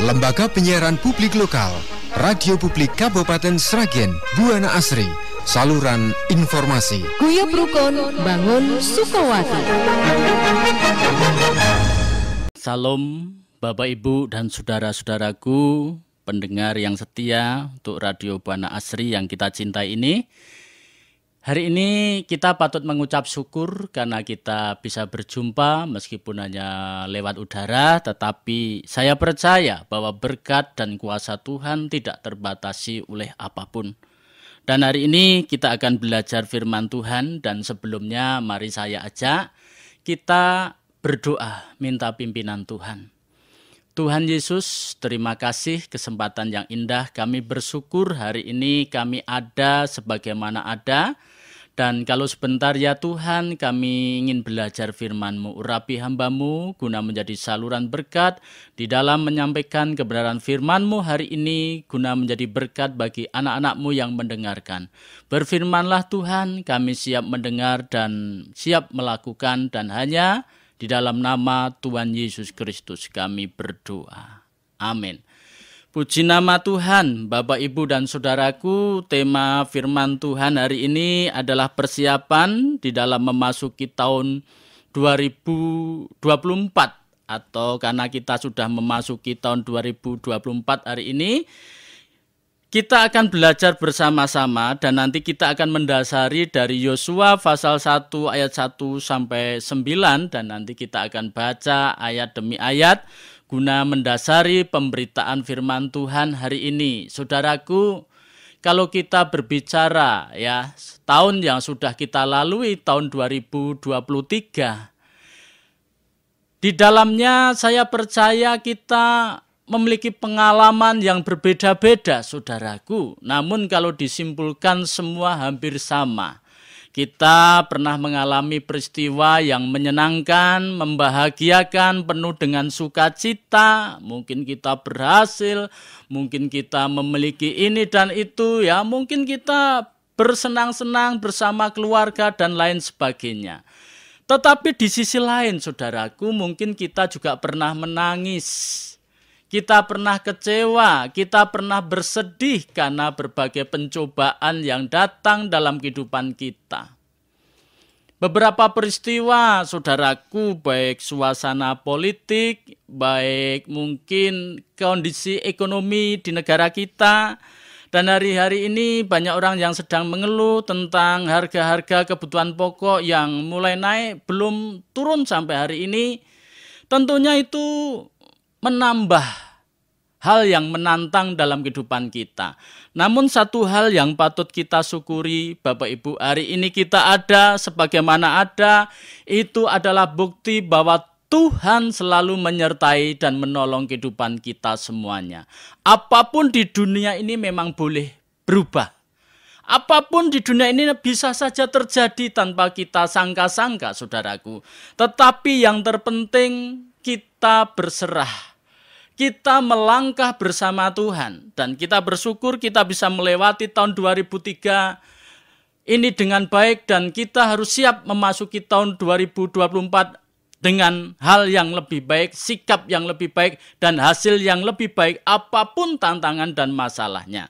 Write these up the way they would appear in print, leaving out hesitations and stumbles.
Lembaga Penyiaran Publik Lokal, Radio Publik Kabupaten Sragen, Buana Asri, saluran informasi. Guyub Rukun Bangun Sukowati. Salam Bapak Ibu dan saudara-saudaraku, pendengar yang setia untuk Radio Buana Asri yang kita cintai ini. Hari ini kita patut mengucap syukur karena kita bisa berjumpa meskipun hanya lewat udara, tetapi saya percaya bahwa berkat dan kuasa Tuhan tidak terbatasi oleh apapun. Dan hari ini kita akan belajar firman Tuhan, dan sebelumnya mari saya ajak kita berdoa minta pimpinan Tuhan. Tuhan Yesus, terima kasih kesempatan yang indah. Kami bersyukur hari ini kami ada sebagaimana ada. Dan kalau sebentar ya Tuhan, kami ingin belajar firman-Mu. Urapi hamba-Mu guna menjadi saluran berkat di dalam menyampaikan kebenaran firman-Mu hari ini, guna menjadi berkat bagi anak-anak-Mu yang mendengarkan. Berfirmanlah Tuhan, kami siap mendengar dan siap melakukan, dan hanya di dalam nama Tuhan Yesus Kristus kami berdoa. Amin. Puji nama Tuhan, Bapak, Ibu, dan Saudaraku. Tema firman Tuhan hari ini adalah persiapan di dalam memasuki tahun 2024. Atau karena kita sudah memasuki tahun 2024 hari ini, kita akan belajar bersama-sama, dan nanti kita akan mendasari dari Yosua pasal 1 ayat 1 sampai 9, dan nanti kita akan baca ayat demi ayat guna mendasari pemberitaan firman Tuhan hari ini. Saudaraku, kalau kita berbicara ya tahun yang sudah kita lalui, tahun 2023, di dalamnya saya percaya kita memiliki pengalaman yang berbeda-beda, saudaraku. Namun kalau disimpulkan semua hampir sama. Kita pernah mengalami peristiwa yang menyenangkan, membahagiakan, penuh dengan sukacita. Mungkin kita berhasil, mungkin kita memiliki ini dan itu, ya. Mungkin kita bersenang-senang bersama keluarga dan lain sebagainya. Tetapi di sisi lain, saudaraku, mungkin kita juga pernah menangis. Kita pernah kecewa, kita pernah bersedih karena berbagai pencobaan yang datang dalam kehidupan kita. Beberapa peristiwa, saudaraku, baik suasana politik, baik mungkin kondisi ekonomi di negara kita, dan hari-hari ini banyak orang yang sedang mengeluh tentang harga-harga kebutuhan pokok yang mulai naik, belum turun sampai hari ini. Tentunya itu menambah hal yang menantang dalam kehidupan kita. Namun satu hal yang patut kita syukuri, Bapak Ibu, hari ini kita ada sebagaimana ada, itu adalah bukti bahwa Tuhan selalu menyertai dan menolong kehidupan kita semuanya. Apapun di dunia ini memang boleh berubah. Apapun di dunia ini bisa saja terjadi tanpa kita sangka-sangka, saudaraku. Tetapi yang terpenting kita berserah. Kita melangkah bersama Tuhan, dan kita bersyukur kita bisa melewati tahun 2003 ini dengan baik, dan kita harus siap memasuki tahun 2024 dengan hal yang lebih baik, sikap yang lebih baik, dan hasil yang lebih baik apapun tantangan dan masalahnya.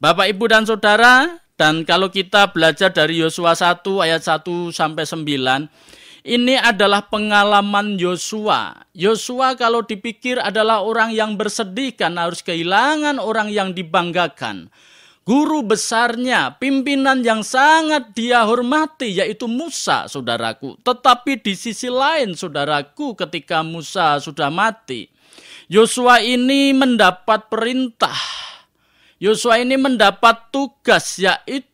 Bapak, Ibu, dan Saudara, dan kalau kita belajar dari Yosua 1 ayat 1 sampai 9, ini adalah pengalaman Yosua. Yosua kalau dipikir adalah orang yang bersedih karena harus kehilangan orang yang dibanggakan. Guru besarnya, pimpinan yang sangat dia hormati, yaitu Musa, saudaraku. Tetapi di sisi lain, saudaraku, ketika Musa sudah mati, Yosua ini mendapat perintah. Yosua ini mendapat tugas, yaitu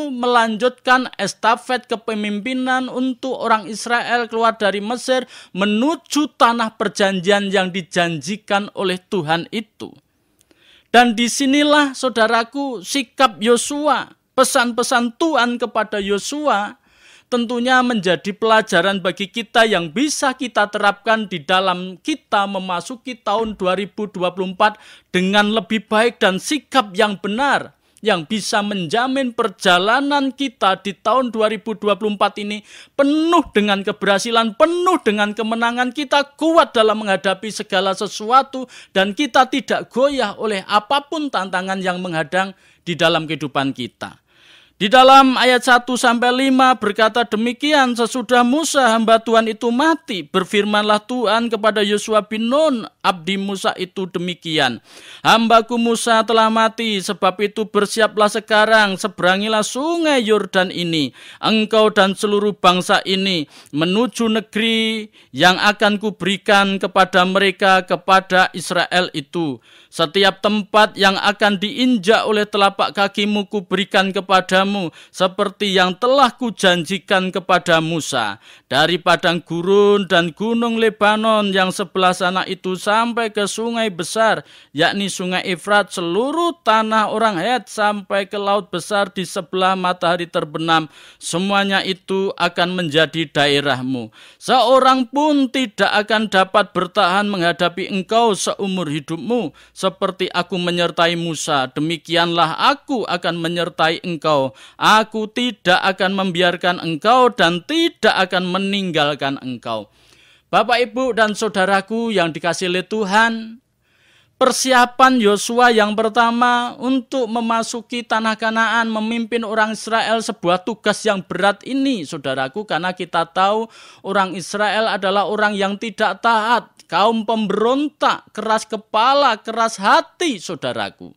melanjutkan estafet kepemimpinan untuk orang Israel keluar dari Mesir menuju tanah perjanjian yang dijanjikan oleh Tuhan itu. Dan disinilah, saudaraku, sikap Yosua, pesan-pesan Tuhan kepada Yosua tentunya menjadi pelajaran bagi kita yang bisa kita terapkan di dalam kita memasuki tahun 2024 dengan lebih baik dan sikap yang benar. yang bisa menjamin perjalanan kita di tahun 2024 ini penuh dengan keberhasilan, penuh dengan kemenangan. Kita kuat dalam menghadapi segala sesuatu dan kita tidak goyah oleh apapun tantangan yang menghadang di dalam kehidupan kita. Di dalam ayat 1-5 berkata demikian, sesudah Musa hamba Tuhan itu mati, berfirmanlah Tuhan kepada Yosua bin Nun, abdi Musa itu demikian. Hambaku Musa telah mati, sebab itu bersiaplah sekarang, seberangilah sungai Yordan ini, engkau dan seluruh bangsa ini, menuju negeri yang akan kuberikan kepada mereka, kepada Israel itu. Setiap tempat yang akan diinjak oleh telapak kakimu kuberikan kepadamu, seperti yang telah kujanjikan kepada Musa. Dari padang gurun dan gunung Lebanon yang sebelah sana itu sampai ke sungai besar, yakni sungai Efrat, seluruh tanah orang Het sampai ke laut besar di sebelah matahari terbenam, semuanya itu akan menjadi daerahmu. Seorang pun tidak akan dapat bertahan menghadapi engkau seumur hidupmu. Seperti aku menyertai Musa, demikianlah aku akan menyertai engkau. Aku tidak akan membiarkan engkau dan tidak akan meninggalkan engkau. Bapak, Ibu, dan saudaraku yang dikasihi oleh Tuhan, persiapan Yosua yang pertama untuk memasuki tanah Kanaan, memimpin orang Israel, sebuah tugas yang berat ini, saudaraku, karena kita tahu orang Israel adalah orang yang tidak taat, kaum pemberontak, keras kepala, keras hati, saudaraku.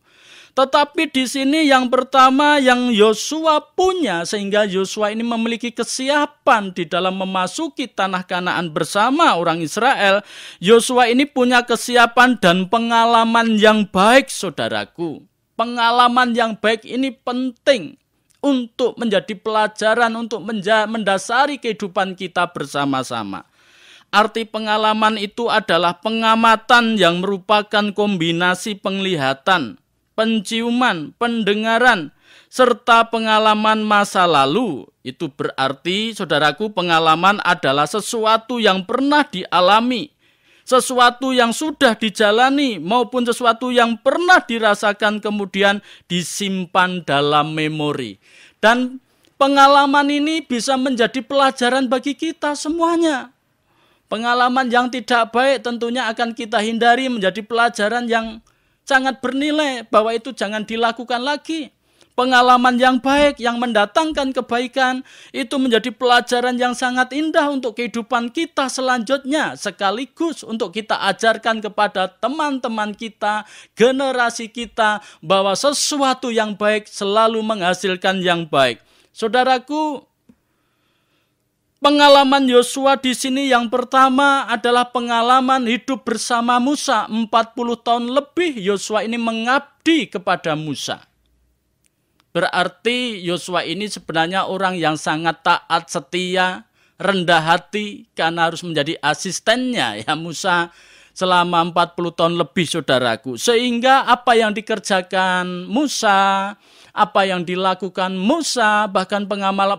Tetapi di sini yang pertama yang Yosua punya, sehingga Yosua ini memiliki kesiapan di dalam memasuki tanah Kanaan bersama orang Israel. Yosua ini punya kesiapan dan pengalaman yang baik, saudaraku. Pengalaman yang baik ini penting untuk menjadi pelajaran, untuk mendasari kehidupan kita bersama-sama. Arti pengalaman itu adalah pengamatan yang merupakan kombinasi penglihatan, penciuman, pendengaran, serta pengalaman masa lalu. Itu berarti, saudaraku, pengalaman adalah sesuatu yang pernah dialami, sesuatu yang sudah dijalani, maupun sesuatu yang pernah dirasakan kemudian disimpan dalam memori. Dan pengalaman ini bisa menjadi pelajaran bagi kita semuanya. Pengalaman yang tidak baik tentunya akan kita hindari, menjadi pelajaran yang sangat bernilai, bahwa itu jangan dilakukan lagi. Pengalaman yang baik yang mendatangkan kebaikan itu menjadi pelajaran yang sangat indah untuk kehidupan kita selanjutnya, sekaligus untuk kita ajarkan kepada teman-teman kita, generasi kita, bahwa sesuatu yang baik selalu menghasilkan yang baik. Saudaraku, pengalaman Yosua di sini yang pertama adalah pengalaman hidup bersama Musa. 40 tahun lebih Yosua ini mengabdi kepada Musa. Berarti Yosua ini sebenarnya orang yang sangat taat, setia, rendah hati, karena harus menjadi asistennya ya Musa selama 40 tahun lebih, saudaraku. Sehingga apa yang dikerjakan Musa, apa yang dilakukan Musa, bahkan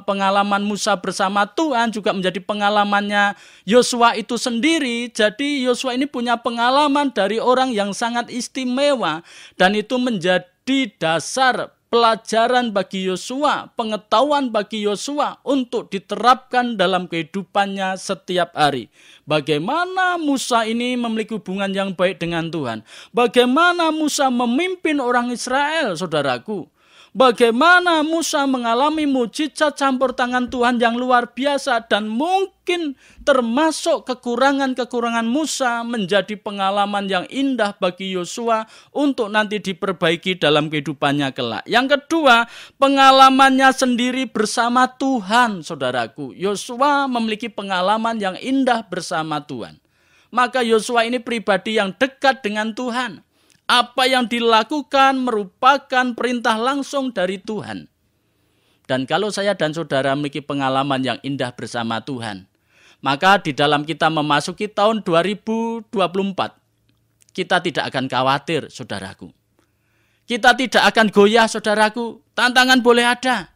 pengalaman Musa bersama Tuhan juga menjadi pengalamannya Yosua itu sendiri. Jadi Yosua ini punya pengalaman dari orang yang sangat istimewa, dan itu menjadi dasar pelajaran bagi Yosua, pengetahuan bagi Yosua untuk diterapkan dalam kehidupannya setiap hari. Bagaimana Musa ini memiliki hubungan yang baik dengan Tuhan. Bagaimana Musa memimpin orang Israel, saudaraku. Bagaimana Musa mengalami mujizat campur tangan Tuhan yang luar biasa, dan mungkin termasuk kekurangan-kekurangan Musa menjadi pengalaman yang indah bagi Yosua untuk nanti diperbaiki dalam kehidupannya kelak. Yang kedua, pengalamannya sendiri bersama Tuhan, saudaraku. Yosua memiliki pengalaman yang indah bersama Tuhan. Maka Yosua ini pribadi yang dekat dengan Tuhan. Apa yang dilakukan merupakan perintah langsung dari Tuhan. Dan kalau saya dan saudara memiliki pengalaman yang indah bersama Tuhan, maka di dalam kita memasuki tahun 2024, kita tidak akan khawatir, saudaraku. Kita tidak akan goyah, saudaraku. Tantangan boleh ada,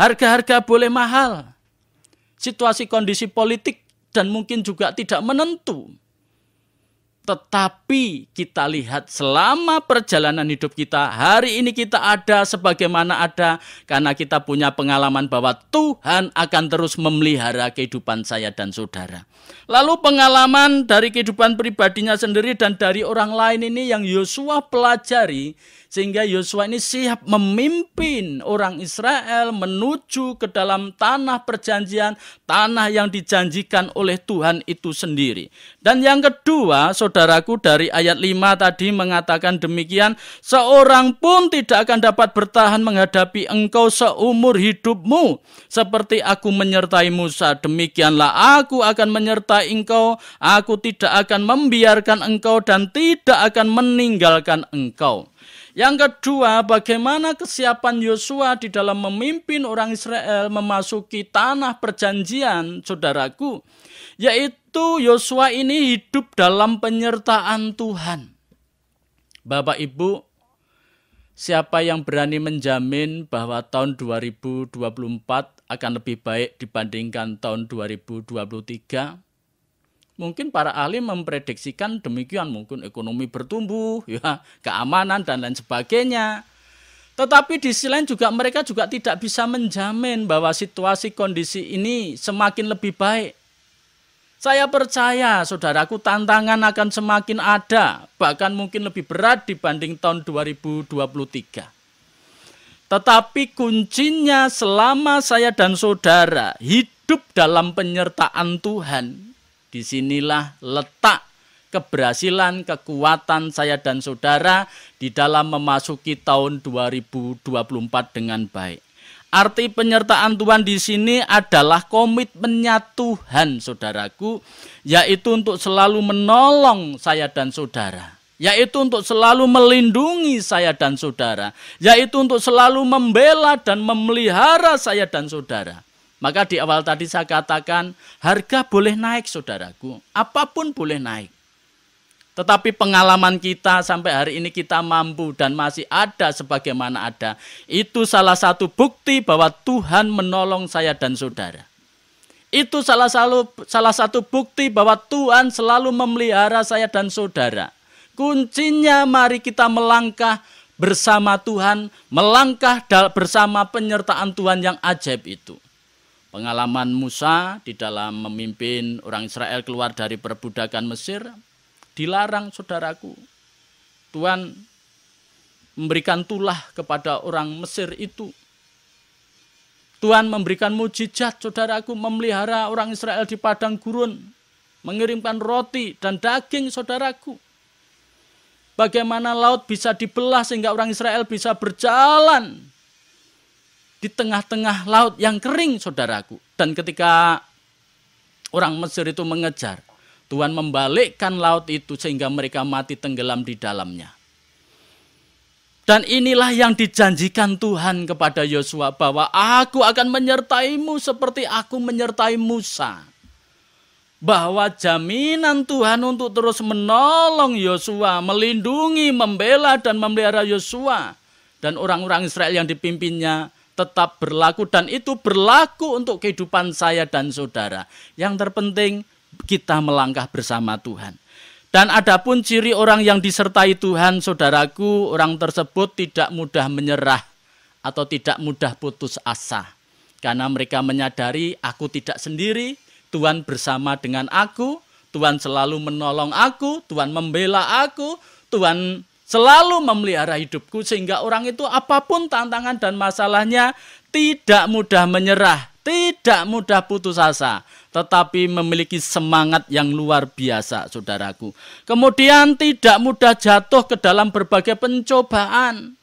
harga-harga boleh mahal, situasi kondisi politik dan mungkin juga tidak menentu. Tetapi kita lihat selama perjalanan hidup kita, hari ini kita ada sebagaimana ada karena kita punya pengalaman bahwa Tuhan akan terus memelihara kehidupan saya dan saudara. Lalu pengalaman dari kehidupan pribadinya sendiri dan dari orang lain ini yang Yosua pelajari, sehingga Yosua ini siap memimpin orang Israel menuju ke dalam tanah perjanjian, tanah yang dijanjikan oleh Tuhan itu sendiri. Dan yang kedua, saudaraku, dari ayat 5 tadi mengatakan demikian, seorang pun tidak akan dapat bertahan menghadapi engkau seumur hidupmu. Seperti aku menyertai Musa, demikianlah aku akan menyertai engkau. Aku tidak akan membiarkan engkau dan tidak akan meninggalkan engkau. Yang kedua, bagaimana kesiapan Yosua di dalam memimpin orang Israel memasuki tanah perjanjian, saudaraku, yaitu Yosua ini hidup dalam penyertaan Tuhan. Bapak Ibu, siapa yang berani menjamin bahwa tahun 2024 akan lebih baik dibandingkan tahun 2023? Mungkin para ahli memprediksikan demikian, mungkin ekonomi bertumbuh, ya, keamanan dan lain sebagainya. Tetapi di sisi lain juga mereka juga tidak bisa menjamin bahwa situasi kondisi ini semakin lebih baik. Saya percaya, saudaraku, tantangan akan semakin ada, bahkan mungkin lebih berat dibanding tahun 2023. Tetapi kuncinya selama saya dan saudara hidup dalam penyertaan Tuhan, disinilah letak keberhasilan, kekuatan saya dan saudara di dalam memasuki tahun 2024 dengan baik. Arti penyertaan Tuhan di sini adalah komitmennya Tuhan, saudaraku, yaitu untuk selalu menolong saya dan saudara, yaitu untuk selalu melindungi saya dan saudara, yaitu untuk selalu membela dan memelihara saya dan saudara. Maka di awal tadi saya katakan, harga boleh naik, saudaraku. Apapun boleh naik. Tetapi pengalaman kita sampai hari ini kita mampu dan masih ada sebagaimana ada. Itu salah satu bukti bahwa Tuhan menolong saya dan saudara. Itu salah satu bukti bahwa Tuhan selalu memelihara saya dan saudara. Kuncinya mari kita melangkah bersama Tuhan, melangkah bersama penyertaan Tuhan yang ajaib itu. Pengalaman Musa di dalam memimpin orang Israel keluar dari perbudakan Mesir, dilarang, saudaraku. Tuhan memberikan tulah kepada orang Mesir itu. Tuhan memberikan mujizat, saudaraku, memelihara orang Israel di padang gurun, mengirimkan roti dan daging, saudaraku. Bagaimana laut bisa dibelah sehingga orang Israel bisa berjalan di tengah-tengah laut yang kering, saudaraku. Dan ketika orang Mesir itu mengejar, Tuhan membalikkan laut itu sehingga mereka mati tenggelam di dalamnya. Dan inilah yang dijanjikan Tuhan kepada Yosua, bahwa aku akan menyertaimu seperti aku menyertai Musa. Bahwa jaminan Tuhan untuk terus menolong Yosua, melindungi, membela dan memelihara Yosua dan orang-orang Israel yang dipimpinnya tetap berlaku, dan itu berlaku untuk kehidupan saya dan saudara. Yang terpenting kita melangkah bersama Tuhan. Dan adapun ciri orang yang disertai Tuhan, saudaraku, orang tersebut tidak mudah menyerah atau tidak mudah putus asa. Karena mereka menyadari aku tidak sendiri, Tuhan bersama dengan aku, Tuhan selalu menolong aku, Tuhan membela aku, Tuhan selalu memelihara hidupku, sehingga orang itu apapun tantangan dan masalahnya tidak mudah menyerah, tidak mudah putus asa, tetapi memiliki semangat yang luar biasa, saudaraku. Kemudian tidak mudah jatuh ke dalam berbagai pencobaan.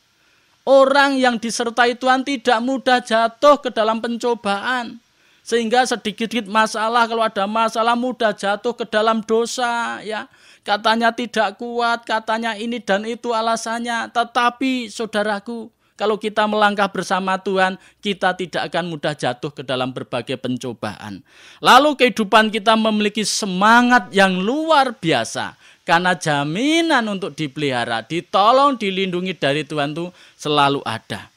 Orang yang disertai Tuhan tidak mudah jatuh ke dalam pencobaan. Sehingga sedikit-sedikit masalah, kalau ada masalah mudah jatuh ke dalam dosa, ya. Katanya tidak kuat, katanya ini dan itu alasannya. Tetapi saudaraku, kalau kita melangkah bersama Tuhan, kita tidak akan mudah jatuh ke dalam berbagai pencobaan. Lalu kehidupan kita memiliki semangat yang luar biasa. Karena jaminan untuk dipelihara, ditolong, dilindungi dari Tuhan itu selalu ada.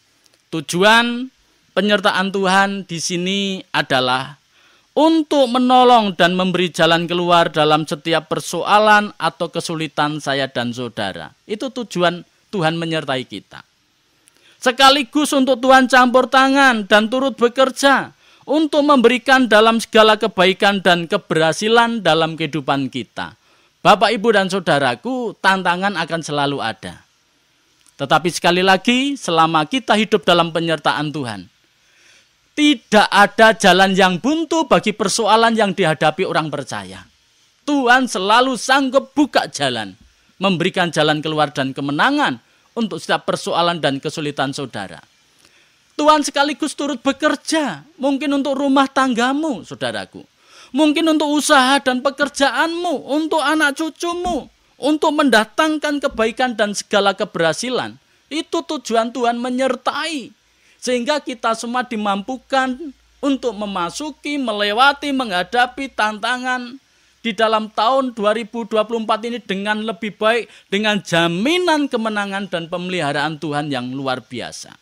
Tujuan penyertaan Tuhan di sini adalah untuk menolong dan memberi jalan keluar dalam setiap persoalan atau kesulitan saya dan saudara. Itu tujuan Tuhan menyertai kita. Sekaligus untuk Tuhan campur tangan dan turut bekerja untuk memberikan dalam segala kebaikan dan keberhasilan dalam kehidupan kita. Bapak, Ibu, dan saudaraku, tantangan akan selalu ada. Tetapi sekali lagi, selama kita hidup dalam penyertaan Tuhan, tidak ada jalan yang buntu bagi persoalan yang dihadapi orang percaya. Tuhan selalu sanggup buka jalan, memberikan jalan keluar dan kemenangan untuk setiap persoalan dan kesulitan saudara. Tuhan sekaligus turut bekerja, mungkin untuk rumah tanggamu, saudaraku. Mungkin untuk usaha dan pekerjaanmu, untuk anak cucumu, untuk mendatangkan kebaikan dan segala keberhasilan. Itu tujuan Tuhan menyertai. Sehingga kita semua dimampukan untuk memasuki, melewati, menghadapi tantangan di dalam tahun 2024 ini dengan lebih baik, dengan jaminan kemenangan dan pemeliharaan Tuhan yang luar biasa.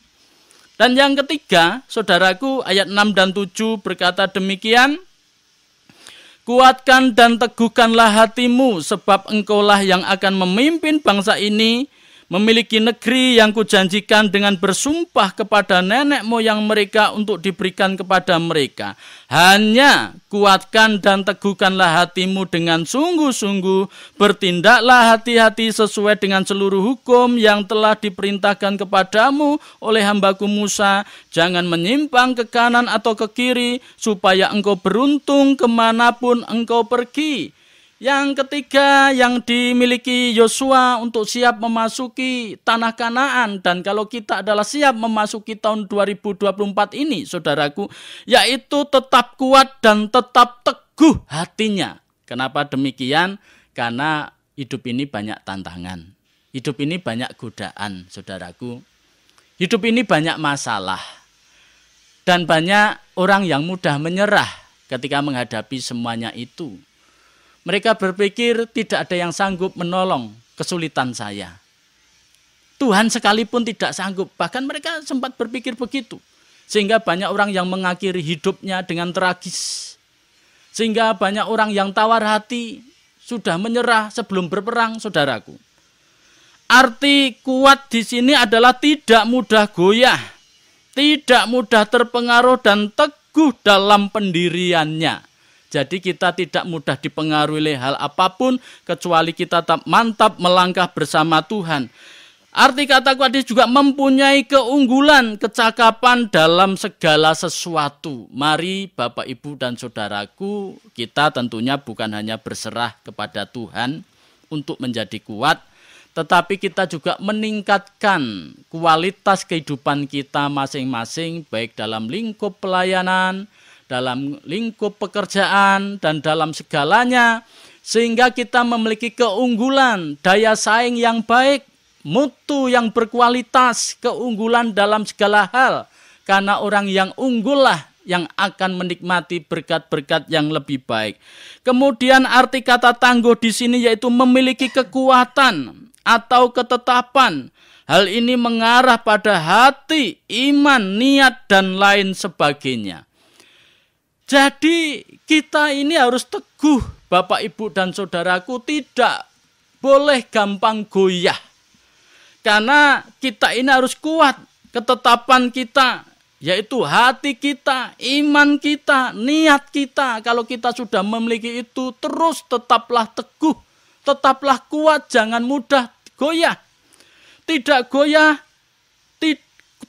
Dan yang ketiga, saudaraku, ayat 6 dan 7 berkata demikian, kuatkan dan teguhkanlah hatimu, sebab engkaulah yang akan memimpin bangsa ini, memiliki negeri yang kujanjikan dengan bersumpah kepada nenek moyang mereka untuk diberikan kepada mereka. Hanya kuatkan dan teguhkanlah hatimu dengan sungguh-sungguh, bertindaklah hati-hati sesuai dengan seluruh hukum yang telah diperintahkan kepadamu oleh hambaku Musa. Jangan menyimpang ke kanan atau ke kiri, supaya engkau beruntung kemanapun engkau pergi. Yang ketiga yang dimiliki Yosua untuk siap memasuki tanah Kanaan. Dan kalau kita adalah siap memasuki tahun 2024 ini, saudaraku, yaitu tetap kuat dan tetap teguh hatinya. Kenapa demikian? Karena hidup ini banyak tantangan. Hidup ini banyak godaan, saudaraku. Hidup ini banyak masalah. Dan banyak orang yang mudah menyerah ketika menghadapi semuanya itu. Mereka berpikir tidak ada yang sanggup menolong kesulitan saya. Tuhan sekalipun tidak sanggup. Bahkan mereka sempat berpikir begitu. Sehingga banyak orang yang mengakhiri hidupnya dengan tragis. Sehingga banyak orang yang tawar hati sudah menyerah sebelum berperang, saudaraku. Arti kuat di sini adalah tidak mudah goyah, tidak mudah terpengaruh dan teguh dalam pendiriannya. Jadi kita tidak mudah dipengaruhi oleh hal apapun kecuali kita tetap mantap melangkah bersama Tuhan. Arti kata kuat juga mempunyai keunggulan, kecakapan dalam segala sesuatu. Mari Bapak, Ibu, dan saudaraku, kita tentunya bukan hanya berserah kepada Tuhan untuk menjadi kuat, tetapi kita juga meningkatkan kualitas kehidupan kita masing-masing, baik dalam lingkup pelayanan, dalam lingkup pekerjaan, dan dalam segalanya, sehingga kita memiliki keunggulan, daya saing yang baik, mutu yang berkualitas, keunggulan dalam segala hal, karena orang yang unggullah yang akan menikmati berkat-berkat yang lebih baik. Kemudian arti kata tangguh di sini yaitu memiliki kekuatan atau ketetapan. Hal ini mengarah pada hati, iman, niat, dan lain sebagainya. Jadi kita ini harus teguh, Bapak, Ibu, dan saudaraku, tidak boleh gampang goyah. Karena kita ini harus kuat, ketetapan kita, yaitu hati kita, iman kita, niat kita. Kalau kita sudah memiliki itu, terus tetaplah teguh, tetaplah kuat, jangan mudah goyah. Tidak goyah,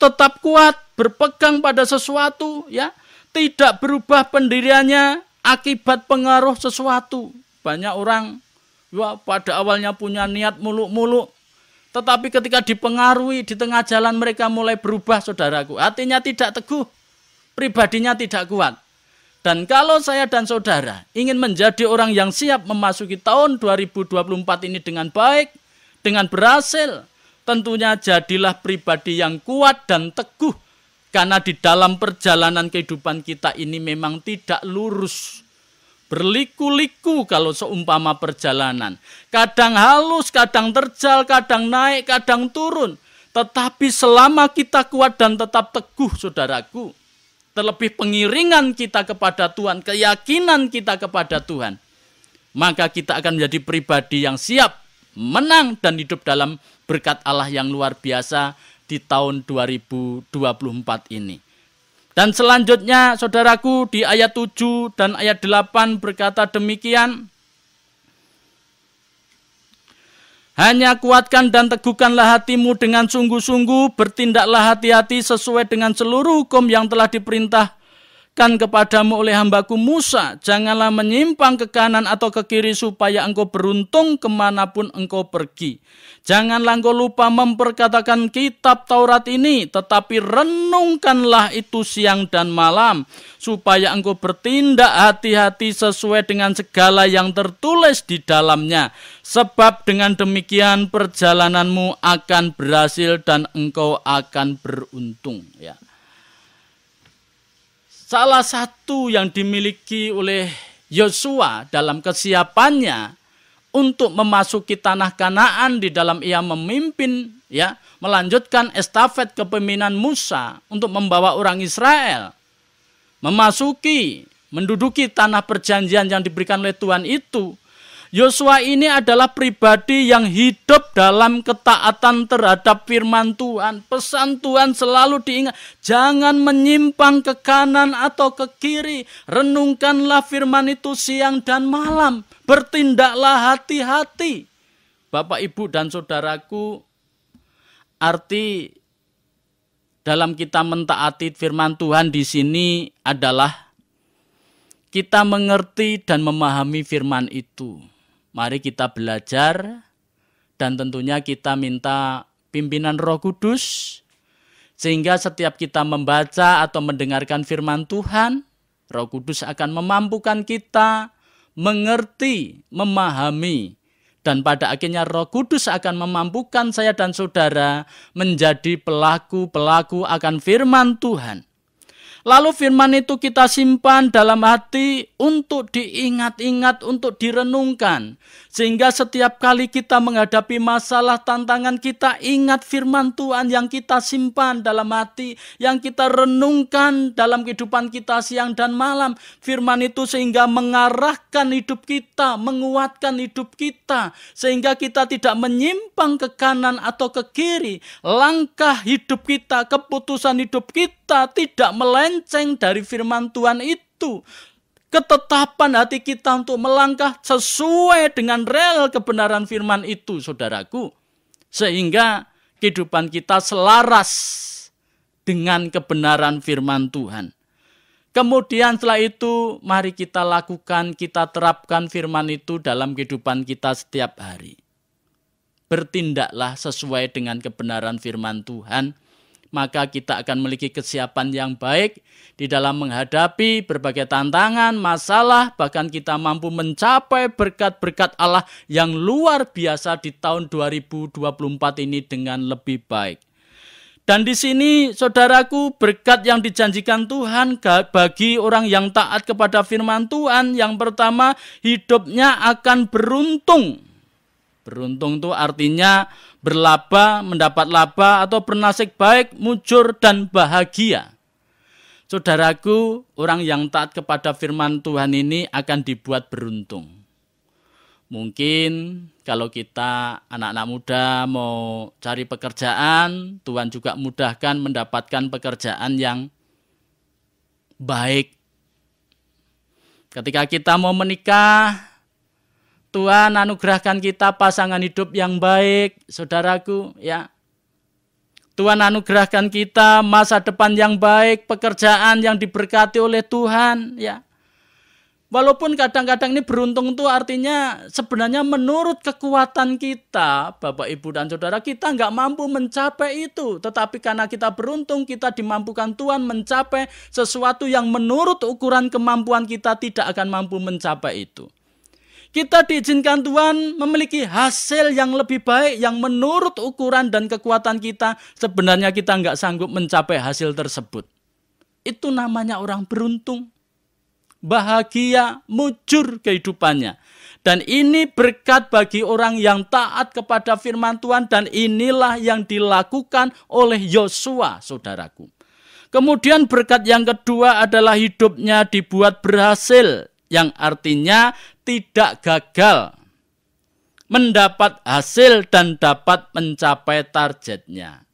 tetap kuat, berpegang pada sesuatu, ya. Tidak berubah pendiriannya akibat pengaruh sesuatu. Banyak orang pada awalnya punya niat muluk-muluk, tetapi ketika dipengaruhi di tengah jalan mereka mulai berubah, saudaraku. Hatinya tidak teguh, pribadinya tidak kuat. Dan kalau saya dan saudara ingin menjadi orang yang siap memasuki tahun 2024 ini dengan baik, dengan berhasil, tentunya jadilah pribadi yang kuat dan teguh. Karena di dalam perjalanan kehidupan kita ini memang tidak lurus. Berliku-liku kalau seumpama perjalanan. Kadang halus, kadang terjal, kadang naik, kadang turun. Tetapi selama kita kuat dan tetap teguh, saudaraku, terlebih pengiringan kita kepada Tuhan, keyakinan kita kepada Tuhan, maka kita akan menjadi pribadi yang siap menang dan hidup dalam berkat Allah yang luar biasa di tahun 2024 ini. Dan selanjutnya saudaraku di ayat 7 dan ayat 8 berkata demikian. Hanya kuatkan dan teguhkanlah hatimu dengan sungguh-sungguh, bertindaklah hati-hati sesuai dengan seluruh hukum yang telah diperintahkan kepadamu oleh hambaku Musa. Janganlah menyimpang ke kanan atau ke kiri supaya engkau beruntung kemanapun engkau pergi. Janganlah engkau lupa memperkatakan kitab Taurat ini, tetapi renungkanlah itu siang dan malam, supaya engkau bertindak hati-hati sesuai dengan segala yang tertulis di dalamnya. Sebab dengan demikian perjalananmu akan berhasil dan engkau akan beruntung. Ya. Salah satu yang dimiliki oleh Yosua dalam kesiapannya untuk memasuki tanah Kanaan di dalam ia memimpin, ya, melanjutkan estafet kepemimpinan Musa untuk membawa orang Israel menduduki tanah perjanjian yang diberikan oleh Tuhan itu. Yosua ini adalah pribadi yang hidup dalam ketaatan terhadap firman Tuhan. Pesan Tuhan selalu diingat, jangan menyimpang ke kanan atau ke kiri. Renungkanlah firman itu siang dan malam. Bertindaklah hati-hati. Bapak, Ibu, dan saudaraku, arti dalam kita mentaati firman Tuhan di sini adalah kita mengerti dan memahami firman itu. Mari kita belajar dan tentunya kita minta pimpinan Roh Kudus sehingga setiap kita membaca atau mendengarkan firman Tuhan, Roh Kudus akan memampukan kita mengerti, memahami, dan pada akhirnya Roh Kudus akan memampukan saya dan saudara menjadi pelaku-pelaku akan firman Tuhan. Lalu firman itu kita simpan dalam hati untuk diingat-ingat, untuk direnungkan. Sehingga setiap kali kita menghadapi masalah, tantangan, kita ingat firman Tuhan yang kita simpan dalam hati, yang kita renungkan dalam kehidupan kita siang dan malam. Firman itu sehingga mengarahkan hidup kita, menguatkan hidup kita. Sehingga kita tidak menyimpang ke kanan atau ke kiri. Langkah hidup kita, keputusan hidup kita tidak melenceng dari firman Tuhan itu. Ketetapan hati kita untuk melangkah sesuai dengan rel kebenaran firman itu, saudaraku. Sehingga kehidupan kita selaras dengan kebenaran firman Tuhan. Kemudian setelah itu, mari kita lakukan, kita terapkan firman itu dalam kehidupan kita setiap hari. Bertindaklah sesuai dengan kebenaran firman Tuhan, maka kita akan memiliki kesiapan yang baik di dalam menghadapi berbagai tantangan, masalah, bahkan kita mampu mencapai berkat-berkat Allah yang luar biasa di tahun 2024 ini dengan lebih baik. Dan di sini, saudaraku, berkat yang dijanjikan Tuhan bagi orang yang taat kepada firman Tuhan, yang pertama, hidupnya akan beruntung. Beruntung itu artinya berlaba, mendapat laba, atau bernasib baik, mujur, dan bahagia. Saudaraku, orang yang taat kepada firman Tuhan ini akan dibuat beruntung. Mungkin kalau kita anak-anak muda mau cari pekerjaan, Tuhan juga mudahkan mendapatkan pekerjaan yang baik. Ketika kita mau menikah, Tuhan anugerahkan kita pasangan hidup yang baik, saudaraku, ya. Tuhan anugerahkan kita masa depan yang baik, pekerjaan yang diberkati oleh Tuhan, ya. Walaupun kadang-kadang ini beruntung itu artinya sebenarnya menurut kekuatan kita, Bapak, Ibu, dan Saudara, kita nggak mampu mencapai itu. Tetapi karena kita beruntung, kita dimampukan Tuhan mencapai sesuatu yang menurut ukuran kemampuan kita tidak akan mampu mencapai itu. Kita diizinkan Tuhan memiliki hasil yang lebih baik, yang menurut ukuran dan kekuatan kita, sebenarnya kita nggak sanggup mencapai hasil tersebut. Itu namanya orang beruntung, bahagia, mujur kehidupannya. Dan ini berkat bagi orang yang taat kepada firman Tuhan, dan inilah yang dilakukan oleh Yosua, saudaraku. Kemudian berkat yang kedua adalah hidupnya dibuat berhasil, yang artinya tidak gagal, mendapat hasil dan dapat mencapai targetnya.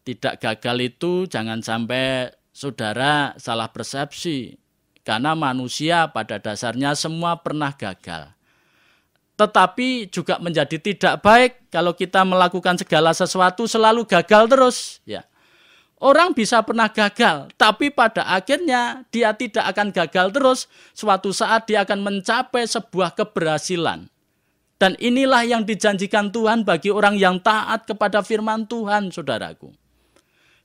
Tidak gagal itu jangan sampai saudara salah persepsi, karena manusia pada dasarnya semua pernah gagal. Tetapi juga menjadi tidak baik kalau kita melakukan segala sesuatu selalu gagal terus, ya. Orang bisa pernah gagal, tapi pada akhirnya dia tidak akan gagal terus. Suatu saat dia akan mencapai sebuah keberhasilan. Dan inilah yang dijanjikan Tuhan bagi orang yang taat kepada firman Tuhan, saudaraku.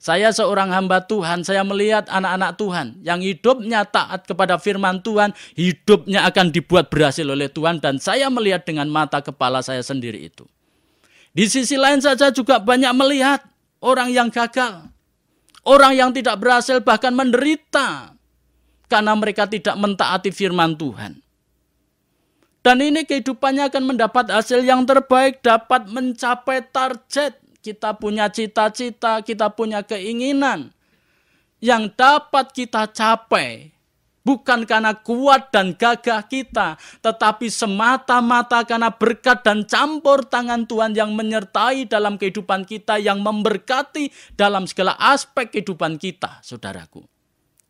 Saya seorang hamba Tuhan, saya melihat anak-anak Tuhan yang hidupnya taat kepada firman Tuhan, hidupnya akan dibuat berhasil oleh Tuhan, dan saya melihat dengan mata kepala saya sendiri itu. Di sisi lain saja juga banyak melihat orang yang gagal. Orang yang tidak berhasil bahkan menderita karena mereka tidak mentaati firman Tuhan. Dan ini kehidupannya akan mendapat hasil yang terbaik, dapat mencapai target. Kita punya cita-cita, kita punya keinginan yang dapat kita capai. Bukan karena kuat dan gagah kita, tetapi semata-mata karena berkat dan campur tangan Tuhan yang menyertai dalam kehidupan kita, yang memberkati dalam segala aspek kehidupan kita, saudaraku.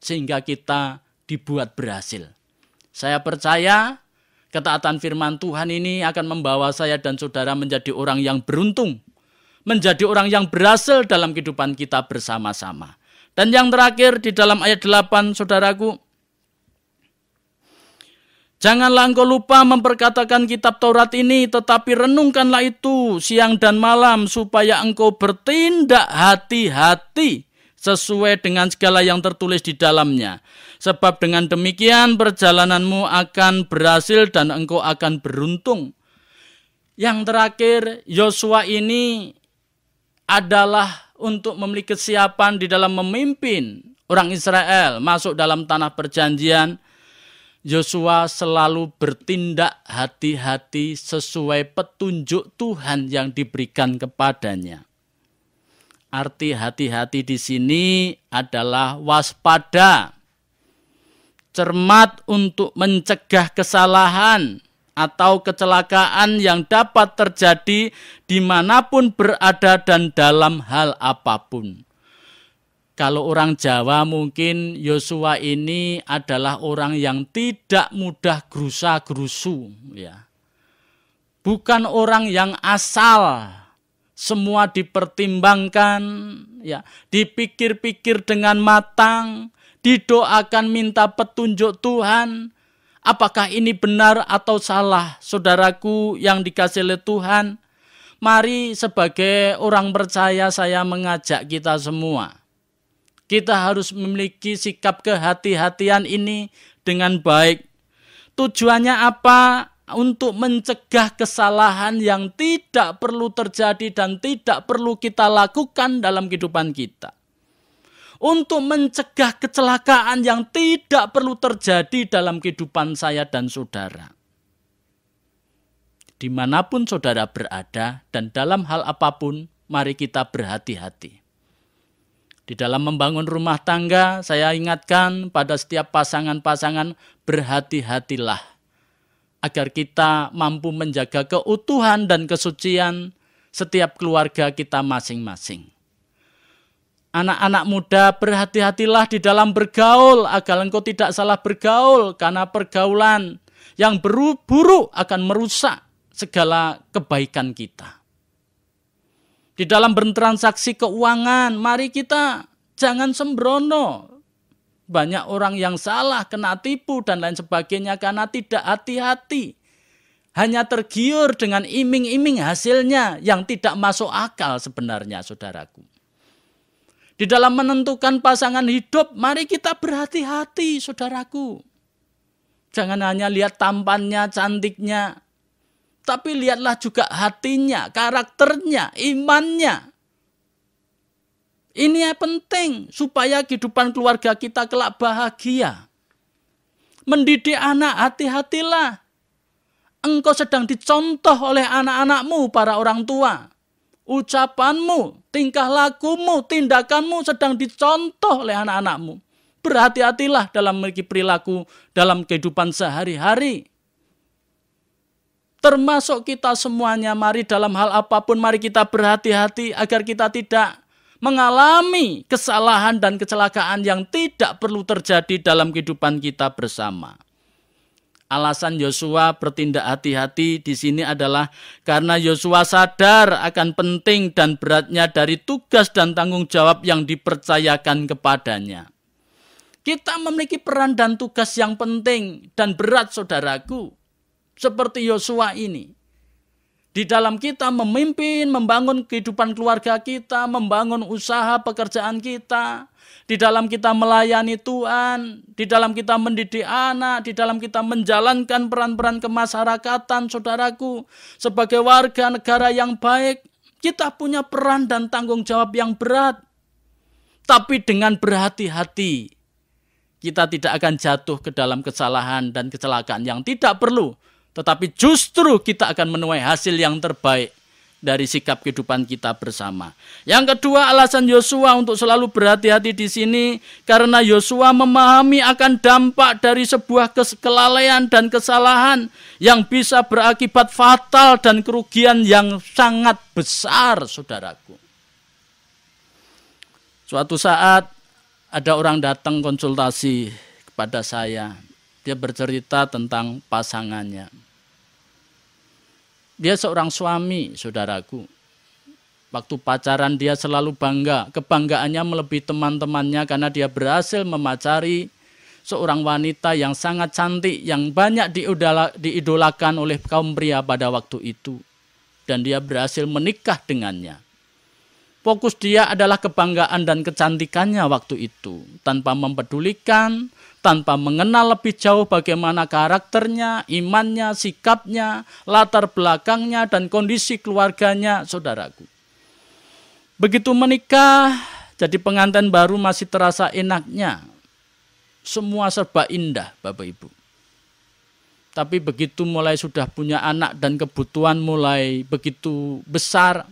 Sehingga kita dibuat berhasil. Saya percaya ketaatan firman Tuhan ini akan membawa saya dan saudara menjadi orang yang beruntung, menjadi orang yang berhasil dalam kehidupan kita bersama-sama. Dan yang terakhir di dalam ayat 8, saudaraku, janganlah engkau lupa memperkatakan kitab Taurat ini, tetapi renungkanlah itu siang dan malam, supaya engkau bertindak hati-hati sesuai dengan segala yang tertulis di dalamnya. Sebab dengan demikian perjalananmu akan berhasil dan engkau akan beruntung. Yang terakhir, Yosua ini adalah untuk memiliki kesiapan di dalam memimpin orang Israel masuk dalam tanah perjanjian. Yosua selalu bertindak hati-hati sesuai petunjuk Tuhan yang diberikan kepadanya. Arti hati-hati di sini adalah waspada, cermat untuk mencegah kesalahan atau kecelakaan yang dapat terjadi dimanapun berada dan dalam hal apapun. Kalau orang Jawa mungkin Yosua ini adalah orang yang tidak mudah gerusa-gerusu, ya. Bukan orang yang asal, semua dipertimbangkan, ya, dipikir-pikir dengan matang, didoakan minta petunjuk Tuhan. Apakah ini benar atau salah, saudaraku yang dikasihi oleh Tuhan? Mari sebagai orang percaya saya mengajak kita semua. Kita harus memiliki sikap kehati-hatian ini dengan baik. Tujuannya apa? Untuk mencegah kesalahan yang tidak perlu terjadi dan tidak perlu kita lakukan dalam kehidupan kita. Untuk mencegah kecelakaan yang tidak perlu terjadi dalam kehidupan saya dan saudara. Dimanapun saudara berada dan dalam hal apapun, mari kita berhati-hati. Di dalam membangun rumah tangga, saya ingatkan pada setiap pasangan-pasangan, berhati-hatilah agar kita mampu menjaga keutuhan dan kesucian setiap keluarga kita masing-masing. Anak-anak muda, berhati-hatilah di dalam bergaul agar engkau tidak salah bergaul, karena pergaulan yang buruk akan merusak segala kebaikan kita. Di dalam bertransaksi keuangan, mari kita jangan sembrono. Banyak orang yang salah, kena tipu dan lain sebagainya karena tidak hati-hati. Hanya tergiur dengan iming-iming hasilnya yang tidak masuk akal sebenarnya, saudaraku. Di dalam menentukan pasangan hidup, mari kita berhati-hati, saudaraku. Jangan hanya lihat tampannya, cantiknya, tapi lihatlah juga hatinya, karakternya, imannya. Ini yang penting supaya kehidupan keluarga kita kelak bahagia. Mendidik anak, hati-hatilah. Engkau sedang dicontoh oleh anak-anakmu, para orang tua. ucapanmu, tingkah lakumu, tindakanmu sedang dicontoh oleh anak-anakmu. Berhati-hatilah dalam memiliki perilaku dalam kehidupan sehari-hari. Termasuk kita semuanya, mari dalam hal apapun mari kita berhati-hati agar kita tidak mengalami kesalahan dan kecelakaan yang tidak perlu terjadi dalam kehidupan kita bersama. Alasan Yosua bertindak hati-hati di sini adalah karena Yosua sadar akan penting dan beratnya dari tugas dan tanggung jawab yang dipercayakan kepadanya. Kita memiliki peran dan tugas yang penting dan berat, saudaraku, seperti Yosua ini. Di dalam kita memimpin, membangun kehidupan keluarga kita, membangun usaha pekerjaan kita, di dalam kita melayani Tuhan, di dalam kita mendidik anak, di dalam kita menjalankan peran-peran kemasyarakatan, saudaraku, sebagai warga negara yang baik, kita punya peran dan tanggung jawab yang berat. Tapi dengan berhati-hati, kita tidak akan jatuh ke dalam kesalahan dan kecelakaan yang tidak perlu. Tetapi justru kita akan menuai hasil yang terbaik dari sikap kehidupan kita bersama. Yang kedua, alasan Yosua untuk selalu berhati-hati di sini karena Yosua memahami akan dampak dari sebuah kelalaian dan kesalahan yang bisa berakibat fatal dan kerugian yang sangat besar, saudaraku. Suatu saat ada orang datang konsultasi kepada saya. Dia bercerita tentang pasangannya. Dia seorang suami, saudaraku. Waktu pacaran dia selalu bangga. Kebanggaannya melebihi teman-temannya karena dia berhasil memacari seorang wanita yang sangat cantik, yang banyak diidolakan oleh kaum pria pada waktu itu. Dan dia berhasil menikah dengannya. Fokus dia adalah kebanggaan dan kecantikannya waktu itu. Tanpa mempedulikan, tanpa mengenal lebih jauh bagaimana karakternya, imannya, sikapnya, latar belakangnya, dan kondisi keluarganya, saudaraku. Begitu menikah, jadi pengantin baru masih terasa enaknya. Semua serba indah, Bapak Ibu. Tapi begitu mulai sudah punya anak dan kebutuhan mulai begitu besar,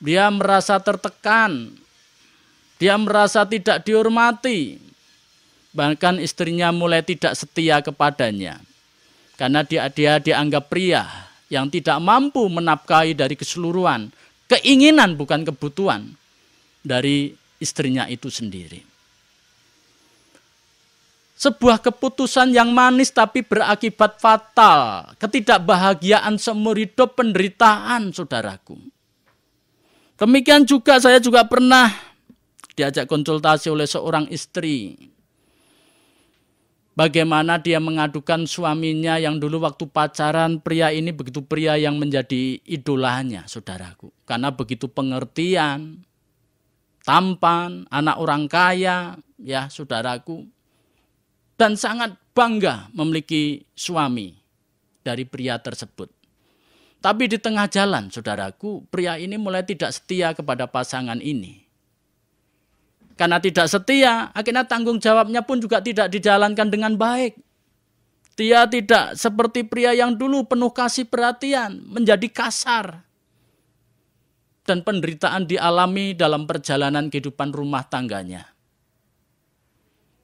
dia merasa tertekan, dia merasa tidak dihormati. Bahkan istrinya mulai tidak setia kepadanya. Karena dia dianggap pria yang tidak mampu menafkahi dari keseluruhan keinginan bukan kebutuhan dari istrinya itu sendiri. Sebuah keputusan yang manis tapi berakibat fatal. Ketidakbahagiaan seumur hidup, penderitaan, saudaraku. Demikian juga saya juga pernah diajak konsultasi oleh seorang istri. Bagaimana dia mengadukan suaminya yang dulu waktu pacaran, pria ini begitu pria yang menjadi idolanya, saudaraku. Karena begitu pengertian, tampan, anak orang kaya, ya saudaraku. Dan sangat bangga memiliki suami dari pria tersebut. Tapi di tengah jalan, saudaraku, pria ini mulai tidak setia kepada pasangan ini. Karena tidak setia, akhirnya tanggung jawabnya pun juga tidak dijalankan dengan baik. Dia tidak seperti pria yang dulu penuh kasih perhatian, menjadi kasar. Dan penderitaan dialami dalam perjalanan kehidupan rumah tangganya.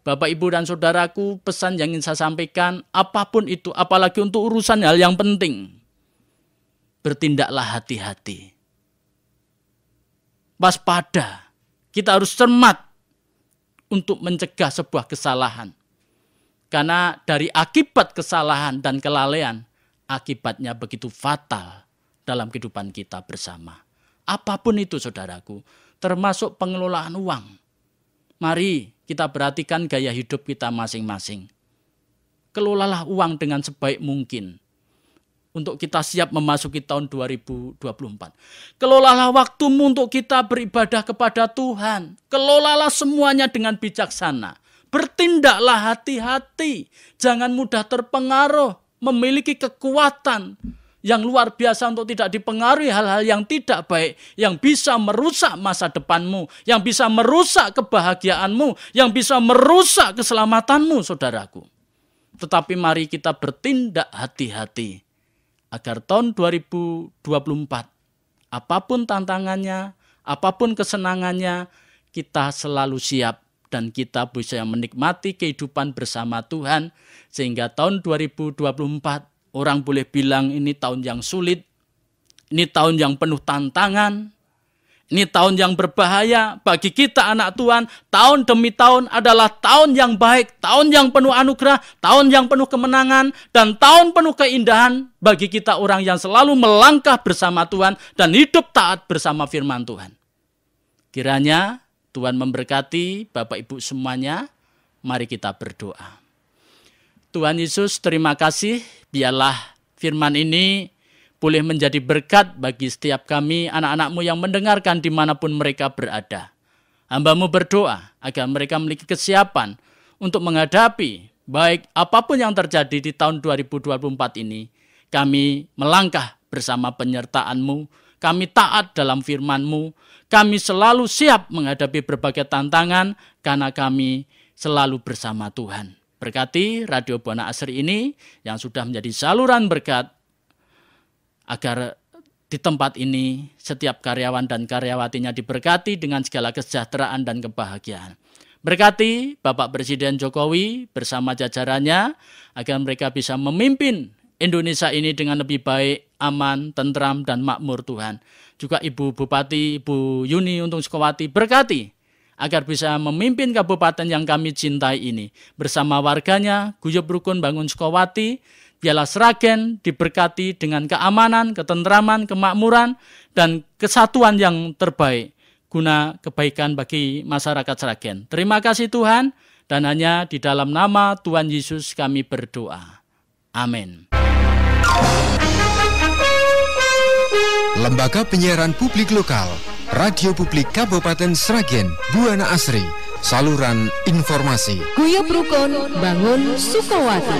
Bapak, Ibu, dan saudaraku, pesan yang ingin saya sampaikan, apapun itu, apalagi untuk urusan hal yang penting, bertindaklah hati-hati. Waspada. Kita harus cermat untuk mencegah sebuah kesalahan. Karena dari akibat kesalahan dan kelalaian, akibatnya begitu fatal dalam kehidupan kita bersama. Apapun itu, saudaraku, termasuk pengelolaan uang. Mari kita perhatikan gaya hidup kita masing-masing. Kelolalah uang dengan sebaik mungkin. Untuk kita siap memasuki tahun 2024. Kelolalah waktumu untuk kita beribadah kepada Tuhan. Kelolalah semuanya dengan bijaksana. Bertindaklah hati-hati. Jangan mudah terpengaruh. Memiliki kekuatan yang luar biasa untuk tidak dipengaruhi hal-hal yang tidak baik. Yang bisa merusak masa depanmu. Yang bisa merusak kebahagiaanmu. Yang bisa merusak keselamatanmu, saudaraku. Tetapi mari kita bertindak hati-hati. agar tahun 2024, apapun tantangannya, apapun kesenangannya, kita selalu siap dan kita bisa menikmati kehidupan bersama Tuhan, sehingga tahun 2024 orang boleh bilang ini tahun yang sulit, ini tahun yang penuh tantangan, ini tahun yang berbahaya bagi kita anak Tuhan. Tahun demi tahun adalah tahun yang baik, tahun yang penuh anugerah, tahun yang penuh kemenangan, dan tahun penuh keindahan bagi kita orang yang selalu melangkah bersama Tuhan dan hidup taat bersama firman Tuhan. Kiranya Tuhan memberkati Bapak Ibu semuanya. Mari kita berdoa. Tuhan Yesus, terima kasih. Biarlah firman ini boleh menjadi berkat bagi setiap kami, anak-anak-Mu yang mendengarkan dimanapun mereka berada. Hamba-Mu berdoa agar mereka memiliki kesiapan untuk menghadapi baik apapun yang terjadi di tahun 2024 ini. Kami melangkah bersama penyertaan-Mu, kami taat dalam firman-Mu, kami selalu siap menghadapi berbagai tantangan karena kami selalu bersama Tuhan. Berkati Radio Buana Asri ini yang sudah menjadi saluran berkat, agar di tempat ini setiap karyawan dan karyawatinya diberkati dengan segala kesejahteraan dan kebahagiaan. Berkati Bapak Presiden Jokowi bersama jajarannya agar mereka bisa memimpin Indonesia ini dengan lebih baik, aman, tentram, dan makmur Tuhan. Juga Ibu Bupati, Ibu Yuni Untung Sukowati, berkati agar bisa memimpin kabupaten yang kami cintai ini. Bersama warganya, guyub rukun bangun Sukowati, biarlah Sragen diberkati dengan keamanan, ketentraman, kemakmuran, dan kesatuan yang terbaik guna kebaikan bagi masyarakat Sragen. Terima kasih Tuhan, dan hanya di dalam nama Tuhan Yesus kami berdoa. Amin. Lembaga Penyiaran Publik Lokal, Radio Publik Kabupaten Sragen, Buana Asri, saluran informasi. Guyub Rukun Bangun Sukowati.